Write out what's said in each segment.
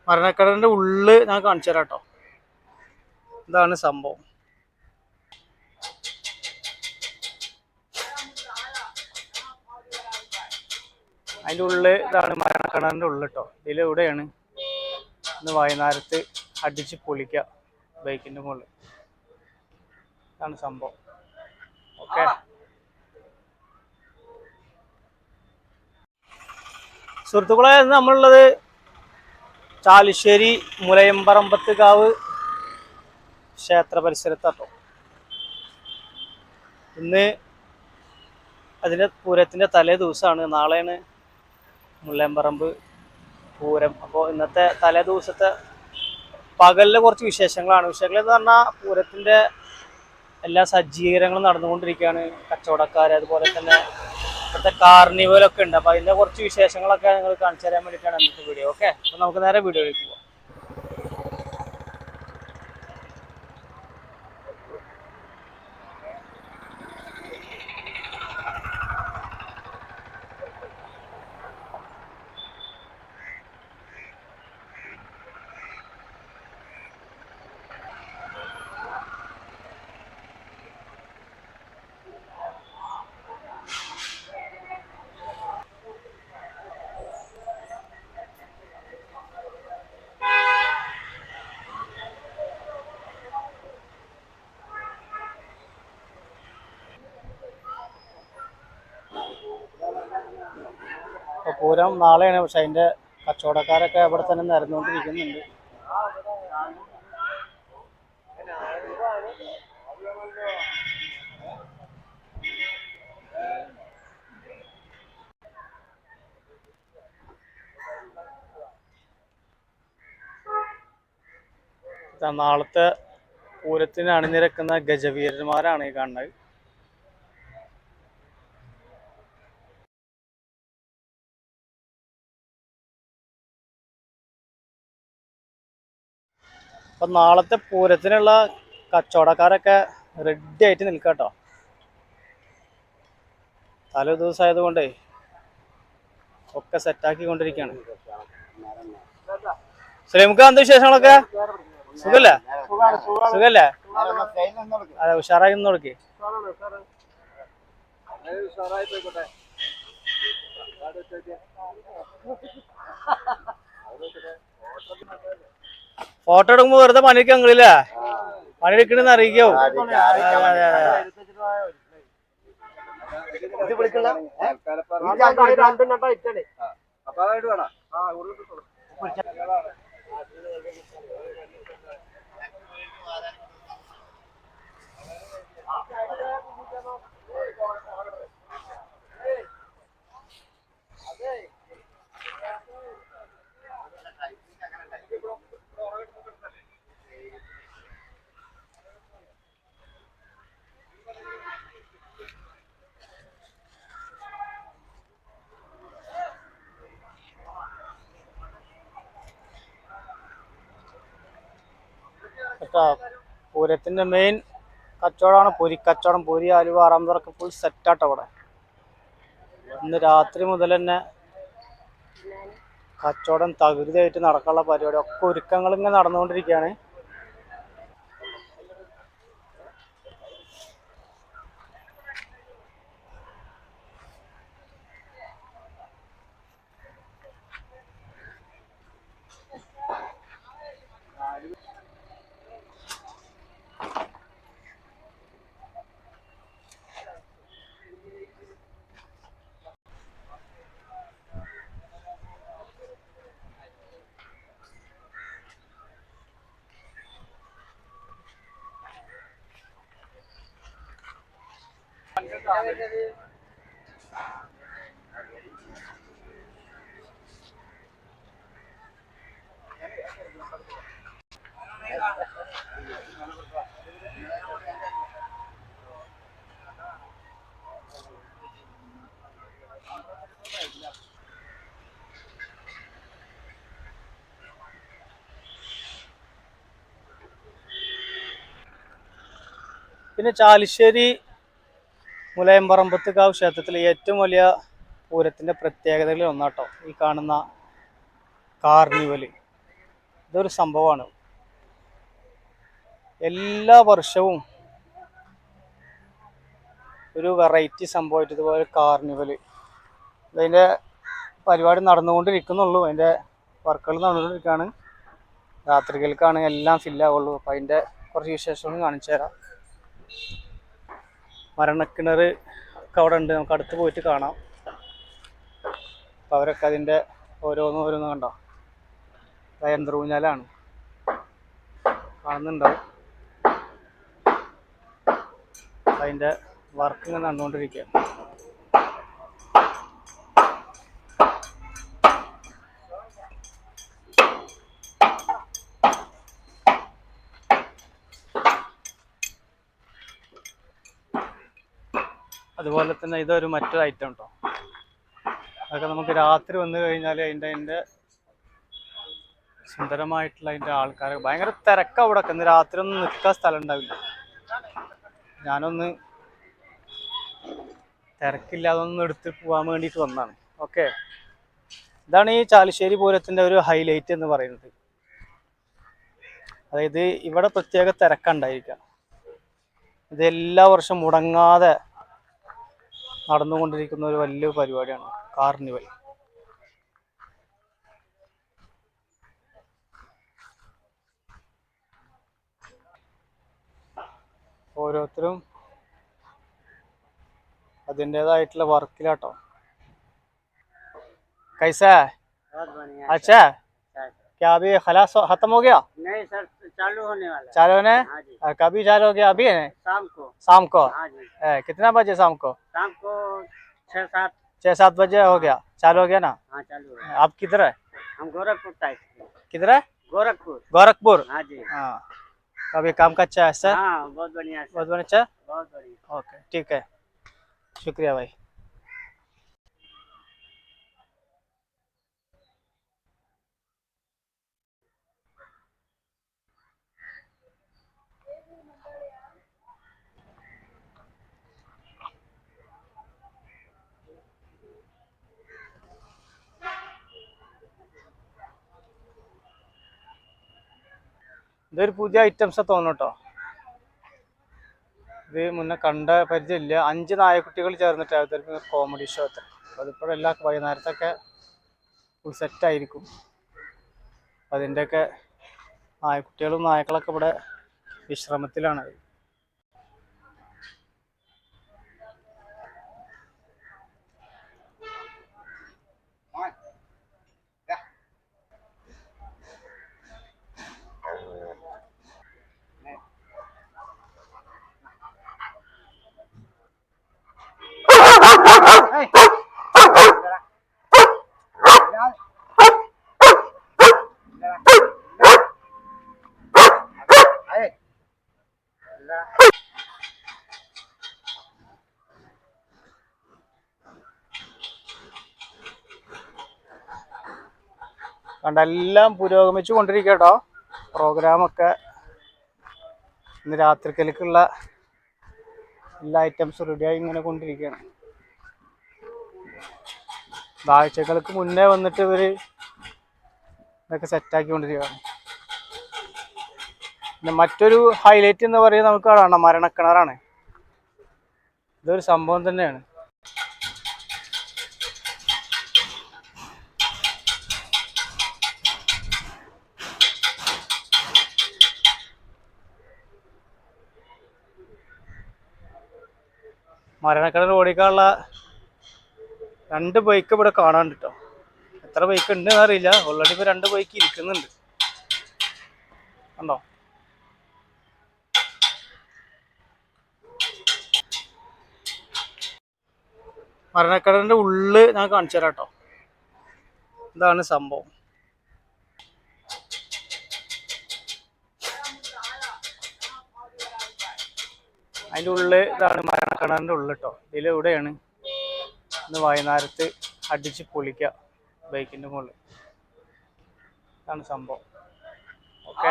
മരണക്കടലിന്റെ ഉള്ളില് ഞാൻ കാണിച്ചു തരാം കേട്ടോ. ഇതാണ് സംഭവം. അതിൻ്റെ ഉള്ളിൽ ഇതാണ് മരണക്കടലിന്റെ ഉള്ളിൽ കേട്ടോ. ഇതിലെവിടെയാണ് ഇന്ന് വൈകുന്നേരത്ത് അടിച്ച് പൊളിക്കുക ബൈക്കിന്റെ മുകളിൽ. ഇതാണ് സംഭവം. ഓക്കെ, സുഹൃത്തുക്കളെ, നമ്മളുള്ളത് ചാലിശ്ശേരി മുലയമ്പറമ്പത്തുകാവ് ക്ഷേത്ര പരിസരത്താട്ടോ. ഇന്ന് അതിൻ്റെ പൂരത്തിൻ്റെ തലേ ദിവസമാണ്. നാളെയാണ് മുല്ലയമ്പറമ്പ് പൂരം. അപ്പോൾ ഇന്നത്തെ തലേ ദിവസത്തെ പകലിലെ കുറച്ച് വിശേഷങ്ങളാണ്. വിശേഷങ്ങൾ എന്ന് പറഞ്ഞാൽ പൂരത്തിൻ്റെ എല്ലാ സജ്ജീകരണങ്ങളും നടന്നുകൊണ്ടിരിക്കുകയാണ്. കച്ചവടക്കാർ, അതുപോലെ തന്നെ ഇവിടുത്തെ കാർണിവലൊക്കെ ഉണ്ട്. അപ്പോൾ അതിൻ്റെ കുറച്ച് വിശേഷങ്ങളൊക്കെ നിങ്ങൾ കാണിച്ചു തരാൻ വേണ്ടിയിട്ടാണ് ഇന്നത്തെ വീഡിയോ. ഓക്കെ, അപ്പോൾ നമുക്ക് നേരെ വീഡിയോയിലേക്ക് പോകാം. അപ്പോൾ പൂരം നാളെയാണ്. പക്ഷെ അതിൻ്റെ കച്ചവടക്കാരൊക്കെ അവിടെ തന്നെ നിരന്നുകൊണ്ടിരിക്കുന്നുണ്ട്. നാളത്തെ പൂരത്തിന് അണിനിരക്കുന്ന ഗജവീരന്മാരാണ് ഈ കാണുന്നത്. അപ്പം നാളത്തെ പൂരത്തിനുള്ള കച്ചവടക്കാരൊക്കെ റെഡി ആയിട്ട് നിൽക്കാം കേട്ടോ. തലേ ദിവസമായത് കൊണ്ടേ ഒക്കെ സെറ്റാക്കിക്കൊണ്ടിരിക്കുകയാണ്. സലീംക്ക് എന്ത് വിശേഷങ്ങളൊക്കെ? സുഖല്ലേ? സുഖല്ലേ? അതെ, ഉഷാറായി നിന്ന് കൊടുക്കേ. ഫോട്ടോ എടുക്കുമ്പോ വെറുതെ പണിയൊക്കെ ഞങ്ങളില്ലേ, പണിയെടുക്കണെന്ന് അറിയിക്കോ? പൂരത്തിന്റെ മെയിൻ കച്ചവടമാണ് പൊരിക്കച്ചവടം. പൊരി, ആലുവ, ആറാമതൊക്കെ ഫുൾ സെറ്റാട്ടോ അവിടെ. ഇന്ന് രാത്രി മുതൽ തന്നെ കച്ചവടം തകൃതിയായിട്ട് നടക്കാനുള്ള പരിപാടി ഒക്കെ ഒരുക്കങ്ങൾ ഇങ്ങനെ നടന്നുകൊണ്ടിരിക്കുകയാണ്. പിന്നെ ചാലിശ്ശേരി മുലയമ്പറമ്പത്തുകാവ് ക്ഷേത്രത്തിലെ ഏറ്റവും വലിയ പൂരത്തിൻ്റെ പ്രത്യേകതകളിൽ ഒന്നാട്ടോ ഈ കാണുന്ന കാർണിവൽ. ഇതൊരു സംഭവമാണ്. എല്ലാ വർഷവും ഒരു വെറൈറ്റി സംഭവമായിട്ട് ഇതുപോലെ കാർണിവൽ, അതിൻ്റെ പരിപാടി നടന്നുകൊണ്ടിരിക്കുന്നുള്ളൂ. അതിൻ്റെ വർക്കുകൾ നടന്നുകൊണ്ടിരിക്കുകയാണ്. രാത്രികൾക്കാണ് എല്ലാം ഫില്ലാവുള്ളൂ. അപ്പം അതിൻ്റെ കുറച്ച് വിശേഷങ്ങളും കാണിച്ചു തരാം. മരണക്കിണർ ഒക്കെ അവിടെ ഉണ്ട്, നമുക്ക് അടുത്ത് പോയിട്ട് കാണാം. അപ്പം അവരൊക്കെ അതിൻ്റെ ഓരോന്ന് കണ്ടോ, യന്ത്രൂഞ്ഞാലാണ് കാണുന്നുണ്ടാവും. അതിൻ്റെ വർക്ക് ഇങ്ങനെ നടന്നുകൊണ്ടിരിക്കുക. അതുപോലെ തന്നെ ഇതൊരു മറ്റൊരു ഐറ്റം കേട്ടോ. അതൊക്കെ നമുക്ക് രാത്രി വന്നു കഴിഞ്ഞാൽ അതിൻ്റെ സുന്ദരമായിട്ടുള്ള അതിൻ്റെ ആൾക്കാർ ഭയങ്കര തിരക്കാണ് അവിടെ. ഇന്ന് രാത്രി ഒന്നും നിൽക്കാൻ സ്ഥലം ഉണ്ടാവില്ല. ഞാനൊന്ന് തിരക്കില്ലാതെ ഒന്ന് എടുത്ത് പോകാൻ വേണ്ടിയിട്ട് വന്നതാണ്. ഓക്കെ, ഇതാണ് ഈ ചാലിശ്ശേരി പൂരത്തിൻ്റെ ഒരു ഹൈലൈറ്റ് എന്ന് പറയുന്നത്. അതായത് ഇവിടെ പ്രത്യേക തിരക്കുണ്ടായിരിക്കുക. ഇത് എല്ലാ വർഷവും മുടങ്ങാതെ നടന്നുകൊണ്ടിരിക്കുന്ന ഒരു വലിയ പരിപാടിയാണ് കാർണിവൽ. ഓരോരുത്തരും അതിൻ്റെതായിട്ടുള്ള വർക്കിലാട്ടോ. कैसा है? बहुत बढ़िया। अच्छा, क्या अभी खलास खत्म हो गया? नहीं सर, चालू होने वाला है। चालू होने? हाँ जी। कभी चालू हो गया? अभी है शाम को। हाँ जी। कितना बजे शाम को? शाम को 6-7 बजे हो गया। चालू हो गया ना? हाँ चालू है। आप किधर है? हम गोरखपुर टाइप। किधर है? गोरखपुर। हाँ जी। हाँ, अभी काम का अच्छा है सर? हाँ बहुत बढ़िया। बहुत बढ़िया। बहुत बढ़िया। ओके ठीक है, शुक्रिया भाई. ഇതൊരു പുതിയ ഐറ്റംസ് തോന്നുന്നു കേട്ടോ. ഇത് മുന്നേ കണ്ട പരിചയമില്ല. 5 നായക്കുട്ടികൾ ചേർന്നിട്ട് അവതരിപ്പിക്കുന്ന കോമഡി ഷോ അത്ര. അതിപ്പോൾ എല്ലാ വൈകുന്നേരത്തൊക്കെ ഫുൾ സെറ്റായിരിക്കും. അതിൻ്റെയൊക്കെ നായക്കുട്ടികളും നായക്കളൊക്കെ ഇവിടെ വിശ്രമത്തിലാണ്. കണ്ട എല്ലാം പുരോഗമിച്ചു കൊണ്ടിരിക്കുക കേട്ടോ. പ്രോഗ്രാമൊക്കെ ഇന്ന് രാത്രിക്കലേക്കുള്ള എല്ലാ ഐറ്റംസും റെഡിയായി ഇങ്ങനെ കൊണ്ടിരിക്കുകയാണ്. ആഴ്ചകൾക്ക് മുന്നേ വന്നിട്ട് ഇവർ ഇതൊക്കെ സെറ്റാക്കി കൊണ്ടിരിക്കുകയാണ്. പിന്നെ മറ്റൊരു ഹൈലൈറ്റ് എന്ന് പറയുന്നത് നമുക്ക് കാണാം മരണക്കിണറാണ്. ഇതൊരു സംഭവം തന്നെയാണ്. മരണക്കിണർ ഓടിക്കാനുള്ള 2 ബൈക്ക് ഇവിടെ കാണാണ്ട് കേട്ടോ. എത്ര ബൈക്ക് ഉണ്ട് എന്നറിയില്ല. ഓൾറെഡി ഇപ്പോൾ 2 ബൈക്ക് ഇരിക്കുന്നുണ്ട് കണ്ടോ. മരണക്കിണറിൻ്റെ ഉള്ളിൽ ഞാൻ കാണിച്ചു തരാം കേട്ടോ. ഇതാണ് സംഭവം. അതിൻ്റെ ഉള്ളിൽ ഇതാണ് മരണക്കിണറിൻ്റെ ഉള്ളിൽ കേട്ടോ. ഇതിലെവിടെയാണ് ഇന്ന് വൈകുന്നേരത്ത് അടിച്ച് പൊളിക്കുക ബൈക്കിൻ്റെ മുകളിൽ. ഇതാണ് സംഭവം. ഓക്കെ,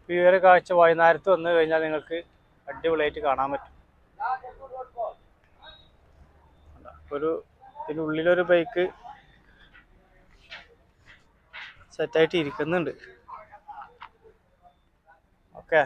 ഈ ഒരു കാഴ്ച വൈകുന്നേരത്ത് വന്നു കഴിഞ്ഞാൽ നിങ്ങൾക്ക് അടിപൊളിയായിട്ട് കാണാൻ പറ്റും. ഇതിനുള്ളിലൊരു ബൈക്ക് സെറ്റായിട്ട് ഇരിക്കുന്നുണ്ട്. ഓക്കെ.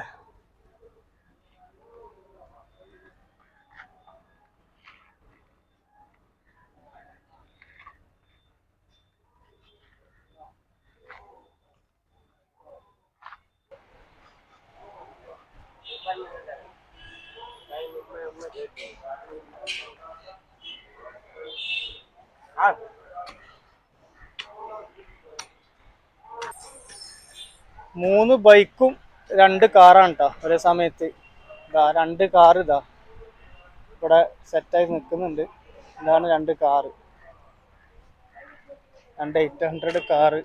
മൂന്ന് ബൈക്കും 2 കാറാണ് കേട്ടോ ഒരേ സമയത്ത്. ഇതാ 2 കാർ ഇതാ ഇവിടെ സെറ്റായി നിൽക്കുന്നുണ്ട്. ഇതാണ് 2 കാറ്, 2 800 കാറ്.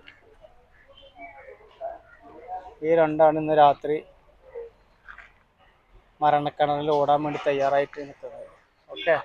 ഈ രണ്ടാണ് ഇന്ന് രാത്രി മരണക്കണലിൽ ഓടാൻ വേണ്ടി തയ്യാറായിട്ട് നിൽക്കുന്നത്. ഓക്കെ.